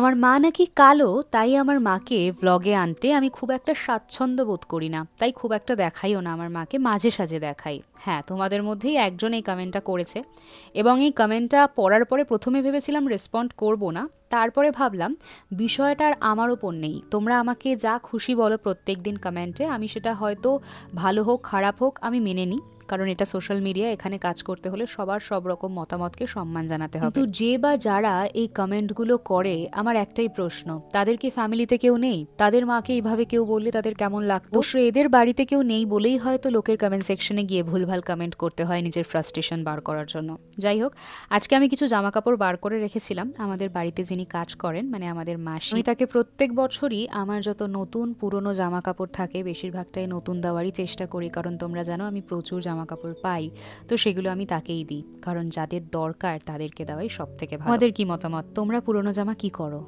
আমার মা নাকি কালো, তাই আমার মাকে ভ্লগে আনতে আমি খুব একটা স্বাচ্ছন্দ্য বোধ করি না, তাই খুব একটা দেখাইও না আমার মাকে, মাঝে সাঝে দেখাই। হ্যাঁ, তোমাদের মধ্যেই একজন এই কমেন্টটা করেছে, এবং এই কমেন্টটা পড়ার পরে প্রথমে ভেবেছিলাম রেসপন্ড করব না, তারপরে ভাবলাম বিষয়টা আর আমার ওপর নেই, তোমরা আমাকে যা খুশি বলো প্রত্যেক দিন কমেন্টে, আমি সেটা হয়তো ভালো হোক খারাপ হোক আমি মেনে নিই, কারণ এটা সোশ্যাল মিডিয়া, এখানে কাজ করতে হলে সবার সব রকম মতামতকে সম্মান জানাতে হবে। কিন্তু যে বা যারা এই কমেন্টগুলো করে, আমার একটাই প্রশ্ন, তাদের কি ফ্যামিলিতে কেউ নেই? তাদের মাকে এইভাবে কেউ বললে তাদের কেমন লাগতো? অবশ্য এদের বাড়িতে কেউ নেই বলেই হয়তো লোকের কমেন্ট সেকশনে গিয়ে ভুলভাল কমেন্ট করতে হয় নিজের ফ্রাস্ট্রেশন বার করার জন্য। যাই হোক, আজকে আমি কিছু জামা কাপড় বার করে রেখেছিলাম আমাদের বাড়িতে যিনি কাজ করেন, মানে আমাদের মাসি, আমি তাকে প্রত্যেক বছরই আমার যত নতুন পুরনো জামা কাপড় থাকে বেশিরভাগটাই নতুন দেওয়ারই চেষ্টা করি, কারণ তোমরা জানো আমি প্রচুর জামা কাপড় পাই, তো সেগুলো আমি তাকেই দিই, কারণ যাদের দরকার তাদেরকে দেওয়াই সব থেকে ভালো। আমাদের কি মতামত, তোমরা পুরনো জামা কি করো?